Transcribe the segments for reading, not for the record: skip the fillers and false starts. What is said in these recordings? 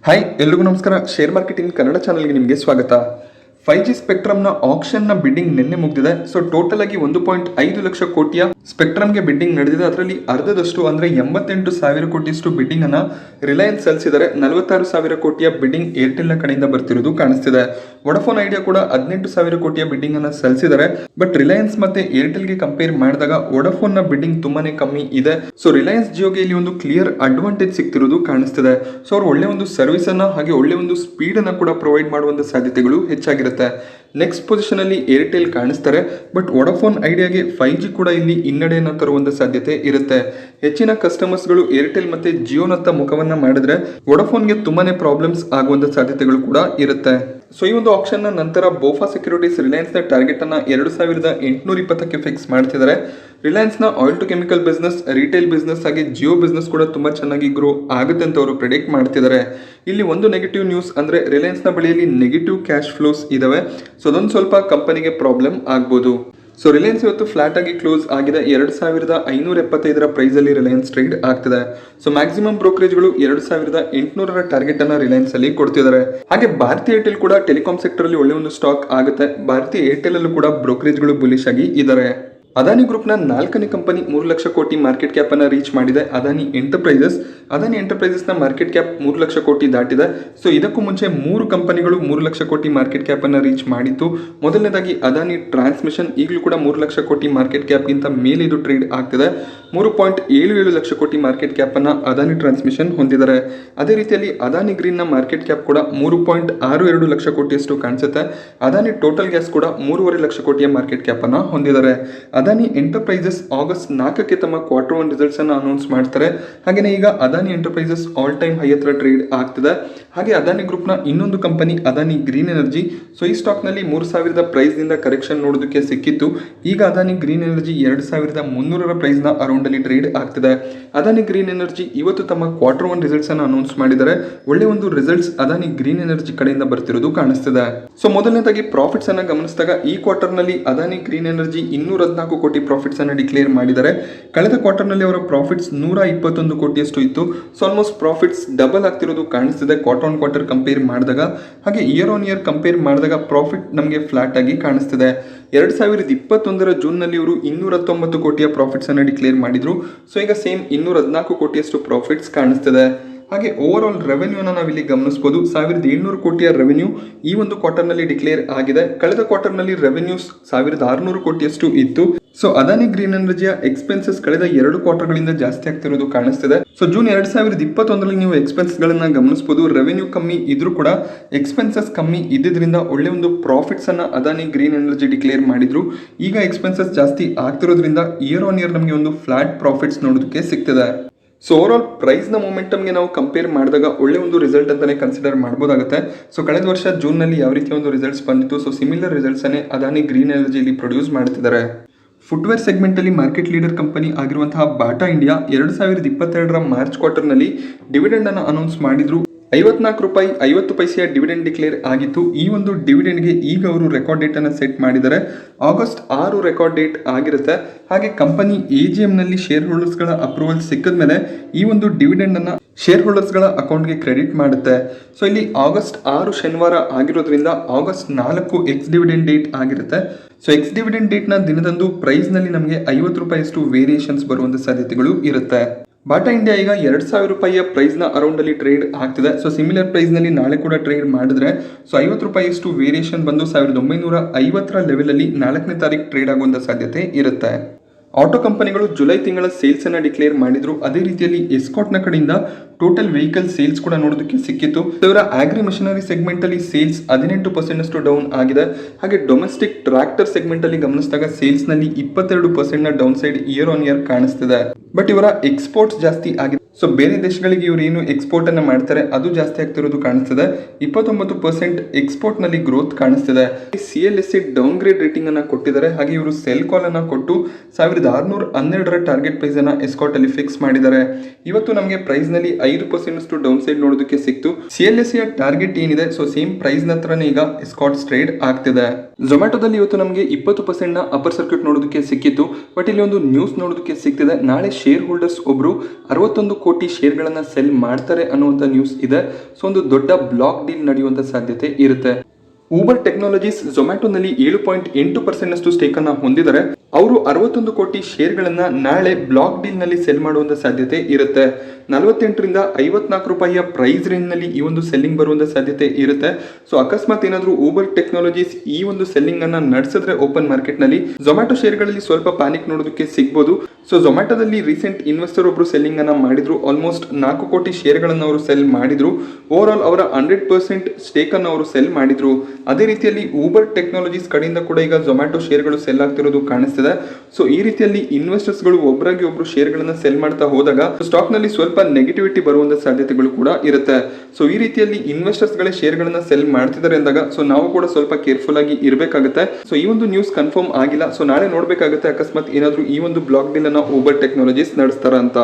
Hi ಎಲ್ರಿಗೂ ನಮಸ್ಕಾರ. Share marketing Kannada ಚಾನಲ್ಗೆ ನಿಮಗೆ ಸ್ವಾಗತ. 5G ಸ್ಪೆಕ್ಟ್ರಮ್ನ ಆಕ್ಷನ್ನ ಬಿಡ್ಡಿಂಗ್ ನಿನ್ನೆ ಮುಗಿದಿದೆ. ಸೊ ಟೋಟಲ್ ಆಗಿ 1.5 ಲಕ್ಷ ಕೋಟಿಯ ಸ್ಪೆಕ್ಟ್ರಮ್ಗೆ ಬಿಡ್ಡಿಂಗ್ ನಡೆದಿದೆ. ಅದರಲ್ಲಿ ಅರ್ಧದಷ್ಟು ಅಂದ್ರೆ 88,000 ಕೋಟಿಯಷ್ಟು ಬಿಡ್ಡಿಂಗ್ ಅನ್ನ ರಿಲಯನ್ಸ್ ಸಲ್ಲಿಸಿದರೆ 46,000 ಕೋಟಿಯ ಬಿಡ್ಡಿಂಗ್ ಏರ್ಟೆಲ್ ನ ಕಡೆಯಿಂದ ಬರ್ತಿರೋದು ಕಾಣಿಸ್ತಿದೆ. ವೊಡಾಫೋನ್ ಐಡಿಯಾ ಕೂಡ 18,000 ಕೋಟಿಯ ಬಿಡ್ಡಿಂಗ್ ಅನ್ನ ಸಲ್ಲಿಸಿದರೆ. ಬಟ್ ರಿಲಯನ್ಸ್ ಮತ್ತೆ ಏರ್ಟೆಲ್ ಗೆ ಕಂಪೇರ್ ಮಾಡಿದಾಗ ವೊಡಾಫೋನ್ ನ ಬಿಡ್ಡಿಂಗ್ ತುಂಬಾನೇ ಕಮ್ಮಿ ಇದೆ. ಸೊ ರಿಲಯನ್ಸ್ ಜಿಯೋಗೆ ಇಲ್ಲಿ ಒಂದು ಕ್ಲಿಯರ್ ಅಡ್ವಾಂಟೇಜ್ ಸಿಗ್ತಿರೋದು ಕಾಣಿಸ್ತಿದೆ. ಸೊ ಅವ್ರು ಒಳ್ಳೆ ಒಂದು ಸರ್ವಿಸ್ ಅನ್ನ ಹಾಗೆ ಒಳ್ಳೆ ಒಂದು ಸ್ಪೀಡ್ ಅನ್ನ ಕೂಡ ಪ್ರೊವೈಡ್ ಮಾಡುವಂತ ಸಾಧ್ಯತೆಗಳು ಹೆಚ್ಚಾಗಿರುತ್ತೆ. ನೆಕ್ಸ್ಟ್ ಪೊಸಿಷನ್ ಅಲ್ಲಿ ಏರ್ಟೆಲ್ ಕಾಣಿಸ್ತಾರೆ. ಬಟ್ ವೊಡಾಫೋನ್ ಐಡಿಯಾಗೆ 5G ಕೂಡ ಇಲ್ಲಿ ಹಿನ್ನಡೆಯನ್ನು ತರುವಂತ ಸಾಧ್ಯತೆ ಇರುತ್ತೆ. ಹೆಚ್ಚಿನ ಕಸ್ಟಮರ್ಸ್ ಗಳು ಏರ್ಟೆಲ್ ಮತ್ತೆ ಜಿಯೋನತ್ತ ಮುಖವನ್ನ ಮಾಡಿದ್ರೆ ವೊಡಾಫೋನ್ಗೆ ತುಂಬಾನೇ ಪ್ರಾಬ್ಲಮ್ಸ್ ಆಗುವಂತ ಸಾಧ್ಯತೆಗಳು ಕೂಡ ಇರುತ್ತೆ. ಸೊ ಈ ಒಂದು ಆಕ್ಷನ್ ನ ನಂತರ ಬೋಫಾ ಸೆಕ್ಯೂರಿಟೀಸ್ ರಿಲಯನ್ಸ್ ನ ಟಾರ್ಗೆಟ್ ಅನ್ನ 2,820ಕ್ಕೆ ಫಿಕ್ಸ್ ಮಾಡ್ತಿದ್ದಾರೆ. ರಿಲಯನ್ಸ್ ನ oil to chemical business, retail business ಹಾಗೆ ಜಿಯೋ ಬಿಸ್ನೆಸ್ ಕೂಡ ತುಂಬಾ ಚೆನ್ನಾಗಿ ಗ್ರೋ ಆಗುತ್ತೆ ಅಂತ ಅವರು ಪ್ರೆಡಿಕ್ಟ್ ಮಾಡ್ತಿದ್ದಾರೆ. ಇಲ್ಲಿ ಒಂದು ನೆಗೆಟಿವ್ ನ್ಯೂಸ್ ಅಂದ್ರೆ ರಿಲಯನ್ಸ್ ನ ಬಳಿಯಲ್ಲಿ ನೆಗೆಟಿವ್ ಕ್ಯಾಶ್ ಫ್ಲೋಸ್ ಇದಾವೆ. ಸೊ ಅದೊಂದು ಸ್ವಲ್ಪ ಕಂಪನಿಗೆ ಪ್ರಾಬ್ಲಮ್ ಆಗ್ಬೋದು. ಸೊ ರಿಲಯನ್ಸ್ ಇವತ್ತು ಫ್ಲಾಟ್ ಆಗಿ ಕ್ಲೋಸ್ ಆಗಿದೆ. 2,575 ಪ್ರೈಸ್ ಅಲ್ಲಿ ರಿಲಯನ್ಸ್ ಟ್ರೇಡ್ ಆಗ್ತಿದೆ. ಸೊ ಮ್ಯಾಕ್ಸಿಮಮ್ ಬ್ರೋಕರೇಜ್ಗಳು 2,800 ಟಾರ್ಗೆಟ್ ಅನ್ನ ರಿಲಯನ್ಸ್ ಅಲ್ಲಿ ಕೊಡ್ತಿದ್ದಾರೆ. ಹಾಗೆ ಭಾರತಿ ಏರ್ಟೆಲ್ ಕೂಡ ಟೆಲಿಕಾಂ ಸೆಕ್ಟರ್ ಅಲ್ಲಿ ಒಳ್ಳೆ ಒಂದು ಸ್ಟಾಕ್ ಆಗುತ್ತೆ. ಭಾರತಿ ಏರ್ಟೆಲ್ ಅಲ್ಲೂ ಕೂಡ ಬ್ರೋಕರೇಜ್ಗಳು ಬುಲಿಶ್ ಆಗಿ ಇದ್ದಾರೆ. ಅದಾನಿ ಗ್ರೂಪ್ ನ 4ನೇ ಕಂಪನಿ 3 ಲಕ್ಷ ಕೋಟಿ ಮಾರ್ಕೆಟ್ ಕ್ಯಾಪ್ ಅನ್ನ ರೀಚ್ ಮಾಡಿದೆ. ಅದಾನಿ ಎಂಟರ್ಪ್ರೈಸಸ್ ನ ಮಾರ್ಕೆಟ್ ಕ್ಯಾಪ್ 3 ಲಕ್ಷ ಕೋಟಿ ದಾಟಿದೆ. ಸೊ ಇದಕ್ಕೂ ಮುಂಚೆ 3 ಕಂಪನಿಗಳು 3 ಲಕ್ಷ ಕೋಟಿ ಮಾರ್ಕೆಟ್ ಕ್ಯಾಪ್ ಅನ್ನ ರೀಚ್ ಮಾಡಿತ್ತು. ಮೊದಲನೇದಾಗಿ ಅದಾನಿ ಟ್ರಾನ್ಸ್ಮಿಷನ್, ಈಗಲೂ ಕೂಡ 3 ಲಕ್ಷ ಕೋಟಿ ಮಾರ್ಕೆಟ್ ಕ್ಯಾಪ್ ಗಿಂತ ಮೇಲೆ ಇದು ಟ್ರೇಡ್ ಆಗ್ತಿದೆ. 3.77 ಲಕ್ಷ ಕೋಟಿ ಮಾರ್ಕೆಟ್ ಕ್ಯಾಪ್ ಅನ್ನ ಅದಾನಿ ಟ್ರಾನ್ಸ್ಮಿಷನ್ ಹೊಂದಿದ್ದಾರೆ. ಅದೇ ರೀತಿಯಲ್ಲಿ ಅದಾನಿ ಗ್ರೀನ್ ನ ಮಾರ್ಕೆಟ್ ಕ್ಯಾಪ್ ಕೂಡ 3.62 ಲಕ್ಷ ಕೋಟಿಯಷ್ಟು ಕಾಣಿಸುತ್ತೆ. ಅದಾನಿ ಟೋಟಲ್ ಗ್ಯಾಸ್ ಕೂಡ 3.5 ಲಕ್ಷ ಕೋಟಿಯ ಮಾರ್ಕೆಟ್ ಕ್ಯಾಪ್ ಅನ್ನ ಹೊಂದಿದ್ದಾರೆ. ಅದಾನಿ ಎಂಟರ್ಪ್ರೈಸಸ್ ಆಗಸ್ಟ್ 4ಕ್ಕೆ ತಮ್ಮ Q1 ರಿಸಲ್ಟ್ಸ್ ಅನ್ನು ಅನೌನ್ಸ್ ಮಾಡ್ತಾರೆ. ಹಾಗೇನೆ ಈಗ Adani enterprises all time high ಹತ್ರ ಟ್ರೇಡ್ ಆಗ್ತಿದೆ. ಹಾಗೆ ಅದಾನಿ ಗ್ರೂಪ್ ನ ಇನ್ನೊಂದು company Adani green energy. So ಈ ಸ್ಟಾಕ್ ನಲ್ಲಿ 3,000 ಪ್ರೈಸ್ ನಿಂದ ಕರೆಕ್ಷನ್ ನೋಡೋದಕ್ಕೆ ಸಿಕ್ಕಿತ್ತು. ಈಗ ಅದಾನಿ ಗ್ರೀನ್ ಎನರ್ಜಿ 2,300 ಪ್ರೈಸ್ ನ ಅರೌಂಡ್ ಅಲ್ಲಿ ಟ್ರೇಡ್ ಆಗ್ತಿದೆ. ಅದಾನಿ ಗ್ರೀನ್ ಎನರ್ಜಿ ಇವತ್ತು ತಮ್ಮ Q1 ರಿಸಲ್ಟ್ಸ್ ಅನ್ನು ಅನೌನ್ಸ್ ಮಾಡಿದ್ದಾರೆ. ಒಳ್ಳೆ ಒಂದು ರಿಸಲ್ಟ್ಸ್ ಅದಾನಿ ಗ್ರೀನ್ ಎನರ್ಜಿ ಕಡೆಯಿಂದ ಬರ್ತಿರೋದು ಕಾಣಿಸ್ತಿದೆ. ಸೊ ಮೊದಲನೇದಾಗಿ ಪ್ರಾಫಿಟ್ಸ್ ಅನ್ನ ಗಮನಿಸಿದಾಗ ಈ ಕ್ವಾರ್ಟರ್ ನಲ್ಲಿ ಅದಾನಿ ಗ್ರೀನ್ ಎನರ್ಜಿ 214 ಕೋಟಿ ಪ್ರಾಫಿಟ್ಸ್ ಅನ್ನು ಡಿಕ್ಲೇರ್ ಮಾಡಿದ್ದಾರೆ. ಕಳೆದ ಕ್ವಾರ್ಟರ್ ನಲ್ಲಿ ಅವರ ಪ್ರಾಫಿಟ್ಸ್ 121 ಕೋಟಿಯಷ್ಟು ಇತ್ತು. ಸೊ ಆಲ್ಮೋಸ್ಟ್ ಪ್ರಾಫಿಟ್ಸ್ ಡಬಲ್ ಆಗ್ತಿರೋದು ಕಾಣಿಸ್ತಿದೆ ಕ್ವಾರ್ಟರ್ ಕಂಪೇರ್ ಮಾಡಿದಾಗ. ಹಾಗೆ ಇಯರ್ ಆನ್ ಇಯರ್ ಕಂಪೇರ್ ಮಾಡಿದಾಗ ಪ್ರಾಫಿಟ್ ನಮಗೆ ಫ್ಲಾಟ್ ಆಗಿ ಕಾಣಿಸ್ತಿದೆ. 2021 ಜೂನ್ ನಲ್ಲಿ ಇವರು 219 ಕೋಟಿಯ ಪ್ರಾಫಿಟ್ಸ್ ಅನ್ನು ಡಿಕ್ಲೇರ್ ಮಾಡಿದ್ರು. ಸೊ ಈಗ ಸೇಮ್ 214 ಕೋಟಿಯಷ್ಟು ಪ್ರಾಫಿಟ್ಸ್ ಕಾಣಿಸ್ತಿದೆ. ಹಾಗೆ ಓವರ್ ಆಲ್ ರೆವೆನ್ಯೂ ನಾವಿಲ್ಲಿ ಗಮನಿಸಬಹುದು. 1,700 ಕೋಟಿಯ ರೆವೆನ್ಯೂ ಈ ಒಂದು ಕ್ವಾರ್ಟರ್ ನಲ್ಲಿ ಡಿಕ್ಲೇರ್ ಆಗಿದೆ. ಕಳೆದ ಕ್ವಾರ್ಟರ್ ನಲ್ಲಿ ರೆವೆನ್ಯೂಸ್ 1,600 ಕೋಟಿಯಷ್ಟು ಇತ್ತು. ಸೊ ಅದಾನಿ ಗ್ರೀನ್ ಎನರ್ಜಿಯ ಎಕ್ಸ್ಪೆನ್ಸಸ್ ಕಳೆದ 2 ಕ್ವಾರ್ಟರ್ಗಳಿಂದ ಜಾಸ್ತಿ ಆಗ್ತಿರೋದು ಕಾಣಿಸ್ತಿದೆ. ಸೊ ಜೂನ್ 2021 ನೀವು ಎಕ್ಸ್ಪೆನ್ಸ್ ಗಳನ್ನ ಗಮನಿಸಬಹುದು. ರೆವೆನ್ಯೂ ಕಮ್ಮಿ ಇದ್ರೂ ಕೂಡ ಎಕ್ಸ್ಪೆನ್ಸಸ್ ಕಮ್ಮಿ ಇದ್ದಿದ್ರಿಂದ ಒಳ್ಳೆ ಒಂದು ಪ್ರಾಫಿಟ್ಸ್ ಅನ್ನ ಅದಾನಿ ಗ್ರೀನ್ ಎನರ್ಜಿ ಡಿಕ್ಲೇರ್ ಮಾಡಿದ್ರು. ಈಗ ಎಕ್ಸ್ಪೆನ್ಸಸ್ ಜಾಸ್ತಿ ಆಗ್ತಿರೋದ್ರಿಂದ ಇಯರ್ ಆನ್ ಇಯರ್ ನಮಗೆ ಒಂದು ಫ್ಲಾಟ್ ಪ್ರಾಫಿಟ್ಸ್ ನೋಡೋದಕ್ಕೆ ಸಿಗ್ತಿದೆ. ಸೊ ಓವರ್ ಆಲ್ ಪ್ರೈಸ್ ನ ಮೊಮೆಂಟಮ್ಗೆ ನಾವು ಕಂಪೇರ್ ಮಾಡಿದಾಗ ಒಳ್ಳೆ ಒಂದು ರಿಸಲ್ಟ್ ಅಂತಾನೆ ಕನ್ಸಿಡರ್ ಮಾಡಬಹುದಾಗುತ್ತೆ. ಸೊ ಕಳೆದ ವರ್ಷ ಜೂನ್ ನಲ್ಲಿ ಯಾವ ರೀತಿ ಒಂದು ರಿಸಲ್ಟ್ಸ್ ಬಂದಿತ್ತು, ಸೊ ಸಿಮಿಲರ್ ರಿಸಲ್ಟ್ಸ್ ಅನ್ನೇ ಅದಾನಿ ಗ್ರೀನ್ ಎನರ್ಜಿಯಲ್ಲಿ ಪ್ರೊಡ್ಯೂಸ್ ಮಾಡ್ತಿದ್ದಾರೆ. ಫುಟ್ವೇರ್ ಸೆಗ್ಮೆಂಟ್ ಅಲ್ಲಿ ಮಾರ್ಕೆಟ್ ಲೀಡರ್ ಕಂಪನಿ ಆಗಿರುವಂತಹ ಬಾಟಾ ಇಂಡಿಯಾ 2022 ಮಾರ್ಚ್ ಕ್ವಾರ್ಟರ್ ನಲ್ಲಿ ಡಿವಿಡೆಂಡ್ ಅನ್ನು ಅನೌನ್ಸ್ ಮಾಡಿದ್ರು. 54 ರೂಪಾಯಿ 50 ಪೈಸೆಯ ಡಿವಿಡೆಂಡ್ ಡಿಕ್ಲೇರ್ ಆಗಿತ್ತು. ಈ ಒಂದು ಡಿವಿಡೆಂಡ್ಗೆ ಈಗ ಅವರು ರೆಕಾರ್ಡ್ ಡೇಟ್ ಅನ್ನು ಸೆಟ್ ಮಾಡಿದ್ದಾರೆ. ಆಗಸ್ಟ್ 6 ರೆಕಾರ್ಡ್ ಡೇಟ್ ಆಗಿರುತ್ತೆ. ಹಾಗೆ ಕಂಪನಿ AGM ನಲ್ಲಿ ಶೇರ್ ಹೋಲ್ಡರ್ಸ್ ಗಳ ಅಪ್ರೂವಲ್ ಸಿಕ್ಕಿದ ಮೇಲೆ ಈ ಒಂದು ಡಿವಿಡೆಂಡ್ ಅನ್ನ ಶೇರ್ ಹೋಲ್ಡರ್ಸ್ ಗಳ ಅಕೌಂಟ್ಗೆ ಕ್ರೆಡಿಟ್ ಮಾಡುತ್ತೆ. ಸೊ ಇಲ್ಲಿ ಆಗಸ್ಟ್ 6 ಶನಿವಾರ ಆಗಿರೋದ್ರಿಂದ ಆಗಸ್ಟ್ 4 ಎಕ್ಸ್ ಡಿವಿಡೆಂಡ್ ಡೇಟ್ ಆಗಿರುತ್ತೆ. ಸೊ ಎಕ್ಸ್ ಡಿವಿಡೆಂಡ್ ಡೇಟ್ ನ ದಿನದಂದು ಪ್ರೈಸ್ ನಲ್ಲಿ ನಮಗೆ 50 ರೂಪಾಯಿಯಷ್ಟು ವೇರಿಯೇಷನ್ಸ್ ಬರುವಂತ ಸಾಧ್ಯತೆಗಳು ಇರುತ್ತೆ. ಬಾಟಾ ಇಂಡಿಯಾ ಈಗ 2,000 ರೂಪಾಯಿಯ ಪ್ರೈಸ್ ನ ಅರೌಂಡ್ ಅಲ್ಲಿ ಟ್ರೇಡ್ ಆಗ್ತಿದೆ. ಸೊ ಸಿಮಿಲರ್ ಪ್ರೈಸ್ ನಲ್ಲಿ ನಾಳೆ ಕೂಡ ಟ್ರೇಡ್ ಮಾಡಿದ್ರೆ ಸೊ 50 ರೂಪಾಯಿಯಷ್ಟು ವೇರಿಯೇಷನ್ ಬಂದು 1,950 ಲೆವೆಲ್ ಅಲ್ಲಿ 4ನೇ ತಾರೀಕು ಟ್ರೇಡ್ ಆಗುವಂತ ಸಾಧ್ಯತೆ ಇರುತ್ತೆ. ಆಟೋ ಕಂಪನಿಗಳು ಜುಲೈ ತಿಂಗಳ ಸೇಲ್ಸ್ ಅನ್ನ ಡಿಕ್ಲೇರ್ ಮಾಡಿದ್ರು. ಅದೇ ರೀತಿಯಲ್ಲಿ ಎಸ್ಕಾಟ್ ನ ಕಡೆಯಿಂದ ಟೋಟಲ್ ವೆಹಿಕಲ್ ಸೇಲ್ಸ್ ಕೂಡ ನೋಡೋದಕ್ಕೆ ಸಿಕ್ಕಿತ್ತು. ಇವರ ಆಗ್ರಿ ಮೆಷಿನರಿ ಸೆಗ್ಮೆಂಟ್ ಅಲ್ಲಿ ಸೇಲ್ಸ್ 18% ಅಷ್ಟು ಡೌನ್ ಆಗಿದೆ. ಹಾಗೆ ಡೊಮೆಸ್ಟಿಕ್ ಟ್ರಾಕ್ಟರ್ ಸೆಗ್ಮೆಂಟ್ ಅಲ್ಲಿ ಗಮನಿಸಿದಾಗ ಸೇಲ್ಸ್ ನಲ್ಲಿ 22% ನ down side year on year ಕಾಣಿಸ್ತಿದೆ. ಬಟ್ ಇವರ ಎಕ್ಸ್ಪೋರ್ಟ್ಸ್ ಜಾಸ್ತಿ ಆಗಿದೆ. ಸೊ ಬೇರೆ ದೇಶಗಳಿಗೆ ಇವರು ಏನು ಎಕ್ಸ್ಪೋರ್ಟ್ ಅನ್ನ ಮಾಡ್ತಾರೆ ಅದು ಜಾಸ್ತಿ ಆಗ್ತಿರೋದು ಕಾಣಿಸ್ತಿದೆ. 29% ಎಕ್ಸ್ಪೋರ್ಟ್ ನಲ್ಲಿ ಗ್ರೋತ್ ಕಾಣಿಸ್ತಿದೆ. CLSA ಡೌನ್ ಗ್ರೇಡ್ ರೇಟಿಂಗ್ ಅನ್ನ ಕೊಟ್ಟಿದ್ದಾರೆ. ಹಾಗೆ ಇವರು ಸೆಲ್ ಕಾಲ್ ಅನ್ನ ಕೊಟ್ಟು 1,612 ಟಾರ್ಗೆಟ್ ಪ್ರೈಸ್ ಅನ್ನ ಎಸ್ಕಾಟ್ ಅಲ್ಲಿ ಫಿಕ್ಸ್ ಮಾಡಿದ್ದಾರೆ. ಇವತ್ತು ನಮಗೆ ಪ್ರೈಸ್ ನಲ್ಲಿ 5% ಅಷ್ಟು ಡೌನ್ ಸೈಡ್ ನೋಡೋದಕ್ಕೆ ಸಿಕ್ತು. CLSA ಟಾರ್ಗೆಟ್ ಏನಿದೆ ಸೊ ಸೇಮ್ ಪ್ರೈಸ್ ನಂತರನೇ ಈಗ ಎಸ್ಕಾಟ್ ಟ್ರೇಡ್ ಆಗ್ತಿದೆ. ಝೊಮ್ಯಾಟೋದಲ್ಲಿ ಇವತ್ತು ನಮಗೆ 20% ನ ಅಪ್ಪರ್ ಸರ್ಕ್ಯೂಟ್ ನೋಡೋದಕ್ಕೆ ಸಿಕ್ಕಿತ್ತು. ಬಟ್ ಇಲ್ಲಿ ಒಂದು ನ್ಯೂಸ್ ನೋಡೋದಕ್ಕೆ ಸಿಗ್ತಿದೆ. ನಾಳೆ ಶೇರ್ ಹೋಲ್ಡರ್ಸ್ ಒಬ್ರು 61 ಕೋಟಿ ಶೇರ್ಗಳನ್ನ ಸೆಲ್ ಮಾಡ್ತಾರೆ ಅನ್ನುವಂತ ನ್ಯೂಸ್ ಇದೆ. ಸೊ ಒಂದು ದೊಡ್ಡ ಬ್ಲಾಕ್ ಡೀಲ್ ನಡೆಯುವಂತ ಸಾಧ್ಯತೆ ಇರುತ್ತೆ. ಊಬರ್ ಟೆಕ್ನಾಲಜೀಸ್ ಝೊಮ್ಯಾಟೊನಲ್ಲಿ 7.8% ಸ್ಟೇಕ್ ಅನ್ನ ಹೊಂದಿದ್ದಾರೆ. ಅವರು 61 ಕೋಟಿ ಶೇರ್ಗಳನ್ನ ನಾಳೆ ಬ್ಲಾಕ್ ಡೀಲ್ ನಲ್ಲಿ ಸೆಲ್ ಮಾಡುವಂತ ಸಾಧ್ಯತೆ ಇರುತ್ತೆ. 48 ರಿಂದ 54 ರೂಪಾಯಿಯ ಪ್ರೈಸ್ ರೇಂಜ್ ನಲ್ಲಿ ಈ ಒಂದು ಸೆಲ್ಲಿಂಗ್ ಬರುವಂತ ಸಾಧ್ಯತೆ ಇರುತ್ತೆ. ಸೊ ಅಕಸ್ಮಾತ್ ಏನಾದ್ರೂ ಊಬರ್ ಟೆಕ್ನಾಲಜೀಸ್ ಈ ಒಂದು ಸೆಲ್ಲಿಂಗ್ ಅನ್ನ ನಡೆಸಿದ್ರೆ ಓಪನ್ ಮಾರ್ಕೆಟ್ ನಲ್ಲಿ ಝೊಮ್ಯಾಟೊ ಶೇರ್ಗಳಲ್ಲಿ ಸ್ವಲ್ಪ ಪ್ಯಾನಿಕ್ ನೋಡೋದಕ್ಕೆ ಸಿಗಬಹುದು. ಸೊ ಝೊಮ್ಯಾಟೊದಲ್ಲಿ ರೀಸೆಂಟ್ ಇನ್ವೆಸ್ಟರ್ ಒಬ್ರು ಸೆಲ್ಲಿಂಗ್ ಅನ್ನ ಮಾಡಿದ್ರು. ಆಲ್ಮೋಸ್ಟ್ 4 ಕೋಟಿ ಶೇರ್ಗಳನ್ನು ಅವರು ಸೆಲ್ ಮಾಡಿದ್ರು. ಓವರ್ ಆಲ್ ಅವರ 100% ಸ್ಟೇಕ್ ಅನ್ನು ಅವರು ಸೆಲ್ ಮಾಡಿದ್ರು. ಅದೇ ರೀತಿಯಲ್ಲಿ ಊಬರ್ ಟೆಕ್ನಾಲಜೀಸ್ ಕಡೆಯಿಂದ ಕೂಡ ಈಗ ಝೊಮ್ಯಾಟೊ ಶೇರ್ಗಳು ಸೆಲ್ ಆಗ್ತಿರೋದು ಕಾಣಿಸ್ತಿದೆ. ಸೊ ಈ ರೀತಿಯಲ್ಲಿ ಇನ್ವೆಸ್ಟರ್ಸ್ ಗಳು ಒಬ್ಬರಾಗಿ ಒಬ್ರು ಶೇರ್ಗಳನ್ನ ಸೆಲ್ ಮಾಡ್ತಾ ಹೋದಾಗ ಸ್ಟಾಕ್ ನಲ್ಲಿ ಸ್ವಲ್ಪ ನೆಗೆಟಿವಿಟಿ ಬರುವಂತ ಸಾಧ್ಯತೆಗಳು ಕೂಡ ಇರುತ್ತೆ. ಸೊ ಈ ರೀತಿಯಲ್ಲಿ ಇನ್ವೆಸ್ಟರ್ಸ್ ಗಳೇ ಶೇರ್ಗಳನ್ನ ಸೆಲ್ ಮಾಡ್ತಿದ್ದಾರೆ ಅಂದಾಗ ಸೊ ನಾವು ಕೂಡ ಸ್ವಲ್ಪ ಕೇರ್ಫುಲ್ ಆಗಿ ಇರಬೇಕಾಗುತ್ತೆ. ಸೊ ಈ ಒಂದು ನ್ಯೂಸ್ ಕನ್ಫರ್ಮ್ ಆಗಿಲ್ಲ. ಸೊ ನಾಳೆ ನೋಡ್ಬೇಕಾಗುತ್ತೆ ಅಕಸ್ಮಾತ್ ಏನಾದ್ರೂ ಈ ಒಂದು ಬ್ಲಾಕ್ ಡೀಲ್ ಅನ್ನ ಊಬರ್ ಟೆಕ್ನಾಲಜೀಸ್ ನಡೆಸ್ತಾರ ಅಂತ.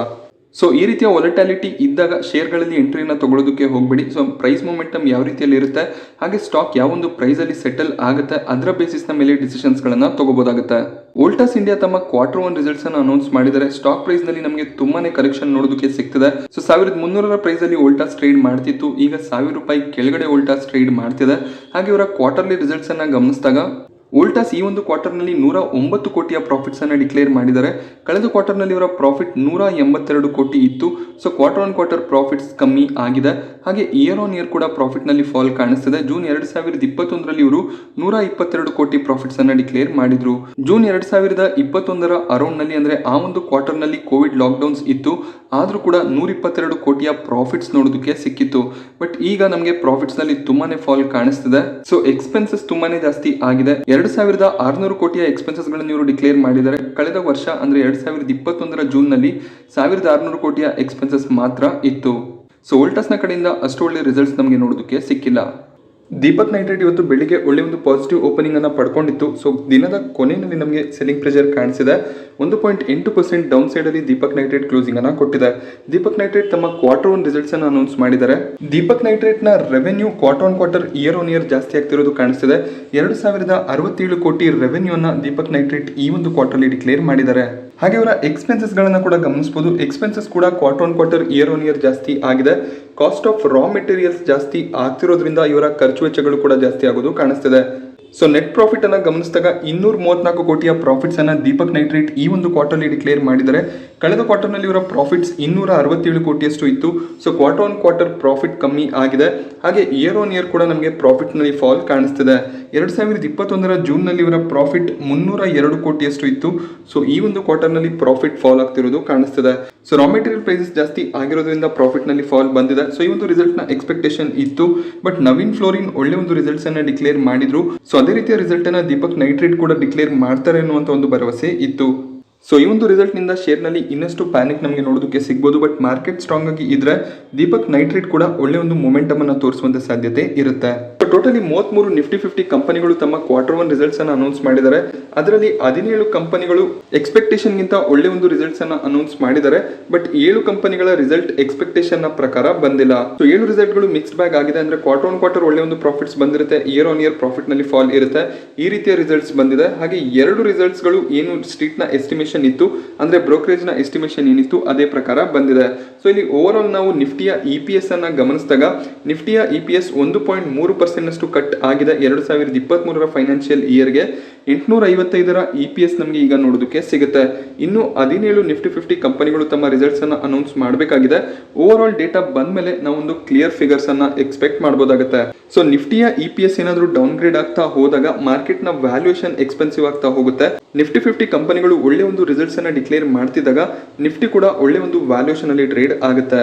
ಸೊ ಈ ರೀತಿಯ ವಾಲಟಾಲಿಟಿ ಇದ್ದಾಗ ಶೇರ್ಗಳಲ್ಲಿ ಎಂಟ್ರಿನ ತಗೊಳ್ಳೋದಕ್ಕೆ ಹೋಗ್ಬೇಡಿ. ಸೊ ಪ್ರೈಸ್ ಮೊಮೆಂಟಮ್ ಯಾವ ರೀತಿಯಲ್ಲಿ ಇರುತ್ತೆ, ಹಾಗೆ ಸ್ಟಾಕ್ ಯಾವ ಒಂದು ಪ್ರೈಸ್ ಅಲ್ಲಿ ಸೆಟಲ್ ಆಗುತ್ತೆ, ಅದರ ಬೇಸಿಸ್ ನ ಮೇಲೆ ಡಿಸಿಷನ್ಸ್ ಗಳನ್ನ ತಗೋಬಹುದಾಗುತ್ತೆ. ವೋಲ್ಟಾಸ್ ಇಂಡಿಯಾ ತಮ್ಮ Q1 ರಿಸಲ್ಟ್ಸ್ ಅನ್ನು ಅನೌನ್ಸ್ ಮಾಡಿದರೆ. ಸ್ಟಾಕ್ ಪ್ರೈಸ್ ನಲ್ಲಿ ನಮಗೆ ತುಂಬಾನೇ ಕರೆಕ್ಷನ್ ನೋಡೋದಕ್ಕೆ ಸಿಗ್ತದೆ. ಸೊ 1300 ಪ್ರೈಸ್ ಅಲ್ಲಿ ವೋಲ್ಟಾಸ್ ಟ್ರೇಡ್ ಮಾಡ್ತಿತ್ತು. ಈಗ 1000 ರೂಪಾಯಿ ಕೆಳಗಡೆ ವೋಲ್ಟಾಸ್ ಟ್ರೇಡ್ ಮಾಡ್ತಿದೆ. ಹಾಗೆ ಇವರ ಕ್ವಾರ್ಟರ್ಲಿ ರಿಸಲ್ಟ್ಸ್ ಅನ್ನ ಗಮನಿಸಿದಾಗ ವೋಲ್ಟಾಸ್ ಈ ಒಂದು ಕ್ವಾರ್ಟರ್ ನಲ್ಲಿ 109 ಕೋಟಿಯ ಪ್ರಾಫಿಟ್ಸ್ ಅನ್ನ ಡಿಕ್ಲೇರ್ ಮಾಡಿದ್ದಾರೆ. ಕಳೆದ ಕ್ವಾರ್ಟರ್ ನಲ್ಲಿ ಇವರ ಪ್ರಾಫಿಟ್ 182 ಕೋಟಿ ಇತ್ತು. ಸೊ ಕ್ವಾರ್ಟರ್ ಪ್ರಾಫಿಟ್ಸ್ ಕಮ್ಮಿ ಆಗಿದೆ. ಹಾಗೆ ಇಯರ್ ಆನ್ ಇಯರ್ ಕೂಡ ಪ್ರಾಫಿಟ್ ನಲ್ಲಿ ಫಾಲ್ ಕಾಣಿಸ್ತಿದೆ. ಜೂನ್ 2021ರಲ್ಲಿ ಇವರು 122 ಕೋಟಿ ಪ್ರಾಫಿಟ್ಸ್ ಅನ್ನ ಡಿಕ್ಲೇರ್ ಮಾಡಿದ್ರು. ಜೂನ್ 2021ರ ಅರೌಂಡ್ ನಲ್ಲಿ ಅಂದ್ರೆ ಆ ಒಂದು ಕ್ವಾರ್ಟರ್ ನಲ್ಲಿ ಕೋವಿಡ್ ಲಾಕ್ ಡೌನ್ಸ್ ಇತ್ತು. ಆದ್ರೂ ಕೂಡ 122 ಕೋಟಿಯ ಪ್ರಾಫಿಟ್ಸ್ ನೋಡೋದಕ್ಕೆ ಸಿಕ್ಕಿತ್ತು. ಬಟ್ ಈಗ ನಮಗೆ ಪ್ರಾಫಿಟ್ಸ್ ನಲ್ಲಿ ತುಂಬಾನೇ ಫಾಲ್ ಕಾಣಿಸ್ತಿದೆ. ಸೊ ಎಕ್ಸ್ಪೆನ್ಸಸ್ ತುಂಬಾನೇ ಜಾಸ್ತಿ ಆಗಿದೆ. 2600 ಕೋಟಿಯ ಎಕ್ಸ್ಪೆನ್ಸಸ್ ಗಳನ್ನು ಇವರು ಡಿಕ್ಲೇರ್ ಮಾಡಿದ್ದಾರೆ. ಕಳೆದ ವರ್ಷ ಅಂದ್ರೆ 2021ರ ಜೂನ್ ನಲ್ಲಿ 1600 ಕೋಟಿಯ ಎಕ್ಸ್ಪೆನ್ಸಸ್ ಮಾತ್ರ ಇತ್ತು. ಸೊ ವೋಲ್ಟಾಸ್ ನ ಕಡೆಯಿಂದ ಅಷ್ಟು ಒಳ್ಳೆ ರಿಸಲ್ಟ್ಸ್ ನಮಗೆ ನೋಡೋದಕ್ಕೆ ಸಿಕ್ಕಿಲ್ಲ. ದೀಪಕ್ ನೈಟ್ರೇಟ್ ಇವತ್ತು ಬೆಳಿಗ್ಗೆ ಒಳ್ಳೆ ಒಂದು ಪಾಸಿಟಿವ್ ಓಪನಿಂಗ್ ಅನ್ನ ಪಡ್ಕೊಂಡಿತ್ತು. ಸೊ ದಿನದ ಕೊನೆಯಲ್ಲಿ ನಮಗೆ ಸೆಲ್ಲಿಂಗ್ ಪ್ರೆಷರ್ ಕಾಣಿಸಿದೆ. 1.8% ಡೌನ್ ಸೈಡ್ ಅಲ್ಲಿ ದೀಪಕ್ ನೈಟ್ರೇಟ್ ಕ್ಲೋಸಿಂಗ್ ಅನ್ನ ಕೊಟ್ಟಿದೆ. ದೀಪಕ್ ನೈಟ್ರೇಟ್ ತಮ್ಮ Q1 ರಿಸಲ್ಟ್ಸ್ ಅನ್ನು ಅನೌನ್ಸ್ ಮಾಡಿದ್ದಾರೆ. ದೀಪಕ್ ನೈಟ್ರೇಟ್ ನ revenue quarter year on year ಜಾಸ್ತಿ ಆಗ್ತಿರೋದು ಕಾಣಿಸ್ತಿದೆ. 2067 ಕೋಟಿ ರೆವೆನ್ಯೂ ಅನ್ನ ದೀಪಕ್ ನೈಟ್ರೇಟ್ ಈ ಒಂದು ಕ್ವಾರ್ಟರ್ಲಿ ಡಿಕ್ಲೇರ್ ಮಾಡಿದ್ದಾರೆ. ಹಾಗೆ ಅವರ ಎಕ್ಸ್ಪೆನ್ಸಸ್ ಗಳನ್ನ ಕೂಡ ಗಮನಿಸಬಹುದು. ಎಕ್ಸ್ಪೆನ್ಸಸ್ ಕೂಡ ಕ್ವಾರ್ಟರ್ ಇಯರ್ ಆನ್ ಇಯರ್ ಜಾಸ್ತಿ ಆಗಿದೆ. ಕಾಸ್ಟ್ ಆಫ್ ರಾ ಮೆಟೀರಿಯಲ್ಸ್ ಜಾಸ್ತಿ ಆಗ್ತಿರೋದ್ರಿಂದ ಇವರ ಖರ್ಚು ವೆಚ್ಚಗಳು ಕೂಡ ಜಾಸ್ತಿ ಆಗೋದು ಕಾಣಿಸ್ತಿದೆ. ಸೊ ನೆಟ್ ಪ್ರಾಫಿಟ್ ಅನ್ನ ಗಮನಿಸಿದಾಗ 234 ಕೋಟಿಯ ಪ್ರಾಫಿಟ್ಸ್ ಅನ್ನ ದೀಪಕ್ ನೈಟ್ರೇಟ್ ಈ ಒಂದು ಕ್ವಾರ್ಟರ್ಲಿ ಡಿಕ್ಲೇರ್ ಮಾಡಿದ್ದಾರೆ. ಕಳೆದ ಕ್ವಾರ್ಟರ್ ನಲ್ಲಿ ಇವರ ಪ್ರಾಫಿಟ್ಸ್ 267 ಕೋಟಿಯಷ್ಟು ಇತ್ತು. ಸೊ ಕ್ವಾರ್ಟರ್ ಪ್ರಾಫಿಟ್ ಕಮ್ಮಿ ಆಗಿದೆ. ಹಾಗೆ ಇಯರ್ ಆನ್ ಇಯರ್ ಕೂಡ ನಮಗೆ ಪ್ರಾಫಿಟ್ ನಲ್ಲಿ ಫಾಲ್ ಕಾಣಿಸ್ತಿದೆ. 2021ರ ಜೂನ್ ನಲ್ಲಿ ಇವರ ಪ್ರಾಫಿಟ್ 302 ಕೋಟಿಯಷ್ಟು ಇತ್ತು. ಸೊ ಈ ಒಂದು ಕ್ವಾರ್ಟರ್ ನಲ್ಲಿ ಪ್ರಾಫಿಟ್ ಫಾಲ್ ಆಗ್ತಿರೋದು ಕಾಣಿಸ್ತಿದೆ. ಸೊ ರಾ ಮೆಟೀರಿಯಲ್ ಪ್ರೈಸಸ್ ಜಾಸ್ತಿ ಆಗಿರೋದ್ರಿಂದ ಪ್ರಾಫಿಟ್ ನಲ್ಲಿ ಫಾಲ್ ಬಂದಿದೆ. ಸೊ ಈ ಒಂದು ರಿಸಲ್ಟ್ ನ ಎಕ್ಸ್ಪೆಕ್ಟೇಷನ್ ಇತ್ತು. ಬಟ್ ನವೀನ್ ಫ್ಲೋರಿನ್ ಒಳ್ಳೆ ಒಂದು ರಿಸಲ್ಟ್ಸ್ ಅನ್ನ ಡಿಕ್ಲೇರ್ ಮಾಡಿದ್ರು. ಸೊ ಅದೇ ರೀತಿಯ ರಿಸಲ್ಟ್ ಅನ್ನ ದೀಪಕ್ ನೈಟ್ರೇಟ್ ಕೂಡ ಡಿಕ್ಲೇರ್ ಮಾಡ್ತಾರೆ ಅನ್ನುವಂತ ಒಂದು ಭರವಸೆ ಇತ್ತು. ಸೊ ಈ ಒಂದು ರಿಸಲ್ಟ್ ನಿಂದ ಶೇರ್ ನಲ್ಲಿ ಇನ್ನಷ್ಟು ಪ್ಯಾನಿಕ್ ನಮಗೆ ನೋಡೋದಕ್ಕೆ ಸಿಗಬಹುದು. ಬಟ್ ಮಾರ್ಕೆಟ್ ಸ್ಟ್ರಾಂಗ್ ಆಗಿ ಇದ್ರೆ ದೀಪಕ್ ನೈಟ್ರೇಟ್ ಕೂಡ ಒಳ್ಳೆ ಒಂದು ಮೊಮೆಂಟಮ್ ಅನ್ನ ತೋರಿಸುವಂತ ಸಾಧ್ಯತೆ ಇರುತ್ತೆ. ಟೋಟಲಿ 33 ನಿಫ್ಟಿ 50 ಕಂಪನಿಗಳು ತಮ್ಮ Q1 ರಿಸಲ್ಟ್ಸ್ ಅನ್ನ ಅನೌನ್ಸ್ ಮಾಡಿದ್ದಾರೆ. ಅದರಲ್ಲಿ 17 ಕಂಪನಿಗಳು ಎಕ್ಸ್ಪೆಕ್ಟೇಷನ್ ಗಿಂತ ಒಳ್ಳೆ ಒಂದು ರಿಸಲ್ಟ್ಸ್ ಅನ್ನ ಅನೌನ್ಸ್ ಮಾಡಿದ್ದಾರೆ. ಬಟ್ 7 ಕಂಪನಿಗಳ ರಿಸಲ್ಟ್ ಎಕ್ಸ್ಪೆಕ್ಟೇಷನ್ ನ ಪ್ರಕಾರ ಬಂದಿಲ್ಲ. ಸೊ 7 ರಿಸಲ್ಟ್ ಗಳು ಮಿಕ್ಸ್ಡ್ ಬ್ಯಾಗ್ ಆಗಿದೆ. ಅಂದ್ರೆ ಕ್ವಾರ್ಟರ್ ಒಳ್ಳೆ ಒಂದು ಪ್ರಾಫಿಟ್ಸ್ ಬಂದಿರುತ್ತೆ. ಇಯರ್ ಆನ್ ಇಯರ್ ಪ್ರಾಫಿಟ್ ನಲ್ಲಿ ಫಾಲ್ ಇರುತ್ತೆ. ಈ ರೀತಿಯ ರಿಸಲ್ಟ್ಸ್ ಬಂದಿದೆ. ಹಾಗೆ 2 ರಿಸಲ್ಟ್ಸ್ ಗಳು ಏನು ಸ್ಟ್ರೀಟ್ ನ ಎಸ್ಟಿಮೇಷನ್ ಇತ್ತು, ಅಂದ್ರೆ ಬ್ರೋಕರೇಜ್ ನ ಎಸ್ಟಿಮೇಷನ್ ಏನಿತ್ತು ಅದೇ ಪ್ರಕಾರ ಬಂದಿದೆ. ಸೊ ಇಲ್ಲಿ ಓವರ್ ಆಲ್ ನಾವು ನಿಫ್ಟಿಯ EPS ಅನ್ನ ಗಮನಿಸಿದಾಗ ನಿಫ್ಟಿಯ EPS 1.3% ನಷ್ಟು ಕಟ್ ಆಗಿದೆ. 2023ರ ಫೈನಾನ್ಷಿಯಲ್ ಇಯರ್ಗೆ 855ರ EPS ನಮಗೆ ಈಗ ನೋಡೋದಕ್ಕೆ ಸಿಗುತ್ತೆ. ಇನ್ನು 17 ನಿಫ್ಟಿ 50 ಕಂಪನಿಗಳು ತಮ್ಮ ರಿಸಲ್ಟ್ಸ್ ಅನ್ನ ಅನೌನ್ಸ್ ಮಾಡಬೇಕಾಗಿದೆ. ಓವರ್ ಆಲ್ ಡೇಟಾ ಬಂದ ಮೇಲೆ ನಾವು ಒಂದು ಕ್ಲಿಯರ್ ಫಿಗರ್ಸ್ ಅನ್ನ ಎಕ್ಸ್ಪೆಕ್ಟ್ ಮಾಡಬಹುದಾಗುತ್ತೆ. ಸೊ ನಿಫ್ಟಿಯ EPS ಏನಾದರೂ ಡೌನ್ ಗ್ರೇಡ್ ಆಗ್ತಾ ಹೋದಾಗ ಮಾರ್ಕೆಟ್ ನ ವ್ಯಾಲ್ಯೂಯೇಷನ್ ಎಕ್ಸ್ಪೆನ್ಸಿವ್ ಆಗ್ತಾ ಹೋಗುತ್ತೆ. ನಿಫ್ಟಿ 50 ಕಂಪನಿಗಳು ಒಳ್ಳೆ ಒಂದು ರಿಸಲ್ಟ್ಸ್ ಅನ್ನ ಡಿಕ್ಲೇರ್ ಮಾಡ್ತಿದ್ದಾಗ ನಿಫ್ಟಿ ಕೂಡ ಒಳ್ಳೆ ಒಂದು ವ್ಯಾಲ್ಯೂಯೇಷನ್ ಅಲ್ಲಿ ಟ್ರೇಡ್ ಆಗುತ್ತೆ.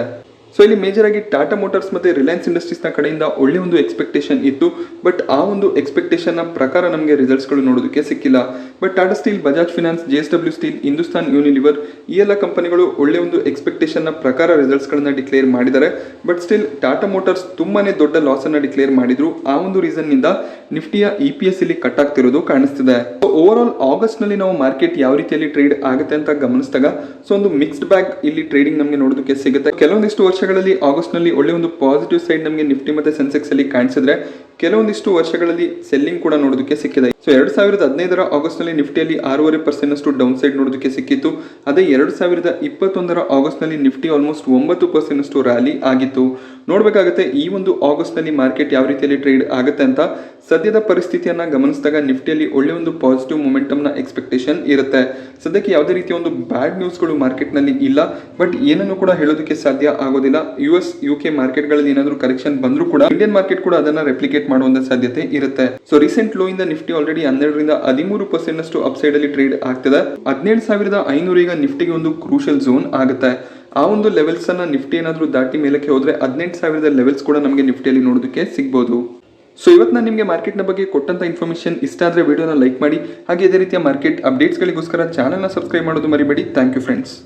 ಸೊ ಇಲ್ಲಿ ಮೇಜರ್ ಆಗಿ ಟಾಟಾ ಮೋಟಾರ್ಸ್ ಮತ್ತೆ ರಿಲಯನ್ಸ್ ಇಂಡಸ್ಟ್ರೀಸ್ ನ ಕಡೆಯಿಂದ ಒಳ್ಳೆ ಒಂದು ಎಕ್ಸ್ಪೆಕ್ಟೇಷನ್ ಇತ್ತು. ಬಟ್ ಆ ಒಂದು ಎಕ್ಸ್ಪೆಕ್ಟೇಷನ್ ನ ಪ್ರಕಾರ ನಮಗೆ ರಿಸಲ್ಟ್ಸ್ ಗಳು ನೋಡೋದಕ್ಕೆ ಸಿಕ್ಕಿಲ್ಲ. But Tata steel, Bajaj finance, JSW steel, Hindustan Unilever ಈ ಎಲ್ಲ ಕಂಪನಿಗಳು ಒಳ್ಳೆ ಒಂದು ಎಕ್ಸ್ಪೆಕ್ಟೇಷನ್ ನ ಪ್ರಕಾರ ರಿಸಲ್ಟ್ಸ್ ಗಳನ್ನ ಡಿಕ್ಲೇರ್ ಮಾಡಿದ್ದಾರೆ. ಬಟ್ ಸ್ಟಿಲ್ ಟಾಟಾ ಮೋಟಾರ್ಸ್ ತುಂಬಾನೇ ದೊಡ್ಡ ಲಾಸ್ ಅನ್ನ ಡಿಕ್ಲೇರ್ ಮಾಡಿದ್ರು. ಆ ಒಂದು ರೀಸನ್ ನಿಂದ ನಿಫ್ಟಿಯ EPS ಇಲ್ಲಿ ಕಟ್ ಆಗ್ತಿರೋದು ಕಾಣಿಸ್ತಿದೆ. ಓವರ್ ಆಲ್ ಆಗಸ್ಟ್ ನಲ್ಲಿ ನಾವು ಮಾರ್ಕೆಟ್ ಯಾವ ರೀತಿಯಲ್ಲಿ ಟ್ರೇಡ್ ಆಗುತ್ತೆ ಅಂತ ಗಮನಿಸಿದಾಗ ಸೊ ಒಂದು ಮಿಕ್ಸ್ಡ್ ಬ್ಯಾಗ್ ಇಲ್ಲಿ ಟ್ರೇಡಿಂಗ್ ನಮಗೆ ನೋಡೋದಕ್ಕೆ ಸಿಗುತ್ತೆ. ಕೆಲವೊಂದಿಷ್ಟು ವರ್ಷ ವರ್ಷಗಳಲ್ಲಿ ಆಗಸ್ಟ್ನಲ್ಲಿ ಒಳ್ಳೆ ಒಂದು ಪಾಸಿಟಿವ್ ಸೈಡ್ ನಮಗೆ ನಿಫ್ಟಿ ಮತ್ತು ಸೆನ್ಸೆಕ್ಸ್ ಅಲ್ಲಿ ಕಾಣಿಸಿದ್ರೆ, ಕೆಲವೊಂದಿಷ್ಟು ವರ್ಷಗಳಲ್ಲಿ ಸೆಲ್ಲಿಂಗ್ ಕೂಡ ನೋಡೋದಕ್ಕೆ ಸಿಕ್ಕಿದೆ. ಸೊ 2015 ಆಗಸ್ಟ್ನಲ್ಲಿ ನಿಫ್ಟಿಯಲ್ಲಿ 6.5% ಡೌನ್ ಸೈಡ್ ನೋಡೋದಕ್ಕೆ ಸಿಕ್ಕಿತ್ತು. ಅದೇ 2021 ಆಗಸ್ಟ್ನಲ್ಲಿ ನಿಫ್ಟಿ ಆಲ್ಮೋಸ್ಟ್ 9% ರ್ಯಾಲಿ ಆಗಿತ್ತು. ನೋಡಬೇಕಾಗುತ್ತೆ ಈ ಒಂದು ಆಗಸ್ಟ್ನಲ್ಲಿ ಮಾರ್ಕೆಟ್ ಯಾವ ರೀತಿಯಲ್ಲಿ ಟ್ರೇಡ್ ಆಗುತ್ತೆ ಅಂತ. ಸದ್ಯದ ಪರಿಸ್ಥಿತಿಯನ್ನ ಗಮನಿಸಿದಾಗ ನಿಫ್ಟಿಯಲ್ಲಿ ಒಳ್ಳೆ ಒಂದು ಪಾಸಿಟಿವ್ ಮೊಮೆಂಟಮ್ನ ಎಕ್ಸ್ಪೆಕ್ಟೇಷನ್ ಇರುತ್ತೆ. ಸದ್ಯಕ್ಕೆ ಯಾವುದೇ ರೀತಿಯ ಒಂದು ಬ್ಯಾಡ್ ನ್ಯೂಸ್ಗಳು ಮಾರ್ಕೆಟ್ನಲ್ಲಿ ಇಲ್ಲ, ಬಟ್ ಏನನ್ನು ಕೂಡ ಹೇಳೋದಕ್ಕೆ ಸಾಧ್ಯ ಆಗೋದಿಲ್ಲ. US UK ಮಾರ್ಕೆಟ್ಗಳಲ್ಲಿ ಏನಾದರೂ ಕರೆಕ್ಷನ್ ಬಂದರೂ ಕೂಡ ಇಂಡಿಯನ್ ಮಾರ್ಕೆಟ್ ಕೂಡ ಅದನ್ನ ರೆಪ್ಲಿಕೇಟ್ ಮಾಡುವಂತ ಸಾಧ್ಯತೆ ಇರುತ್ತೆ. ಸೊ ರೀಸೆಂಟ್ ಲೋ ಇಂದ ನಿಫ್ಟಿ ಆಲ್ರೆಡಿ 12ರಿಂದ 13% ಅಪ್ಸೈಡ್ ಅಲ್ಲಿ ಟ್ರೇಡ್ ಆಗ್ತಿದೆ. 17,500 ಈಗ ನಿಫ್ಟಿಗೆ ಒಂದು ಕ್ರೂಷಿಯಲ್ ಝೋನ್ ಆಗುತ್ತೆ. ಆ ಒಂದು ಲೆವೆಲ್ಸ್ ಅನ್ನ ನಿಫ್ಟಿ ಏನಾದರೂ ದಾಟಿ ಮೇಲಕ್ಕೆ ಹೋದ್ರೆ 18,000 ಲೆವೆಲ್ಸ್ ಕೂಡ ನಮಗೆ ನಿಫ್ಟಿಯಲ್ಲಿ ನೋಡೋದಕ್ಕೆ ಸಿಗಬಹುದು. ಸೊ ಇವತ್ತು ನಾನು ನಿಮಗೆ ಮಾರ್ಕೆಟ್ನ ಬಗ್ಗೆ ಕೊಟ್ಟಂತ ಇನ್ಫಾರ್ಮೇಷನ್ ಇಷ್ಟ ಆದರೆ ವಿಡಿಯೋನ ಲೈಕ್ ಮಾಡಿ, ಹಾಗೆ ಇದೇ ರೀತಿಯ ಮಾರ್ಕೆಟ್ ಅಪ್ಡೇಟ್ಸ್ಗಳಿಗೋಸ್ಕರ ಚಾನಲ್ನ ಸಬ್ಸ್ಕ್ರೈಬ್ ಮಾಡೋದು ಮರಿಬೇಡಿ. Thank you friends.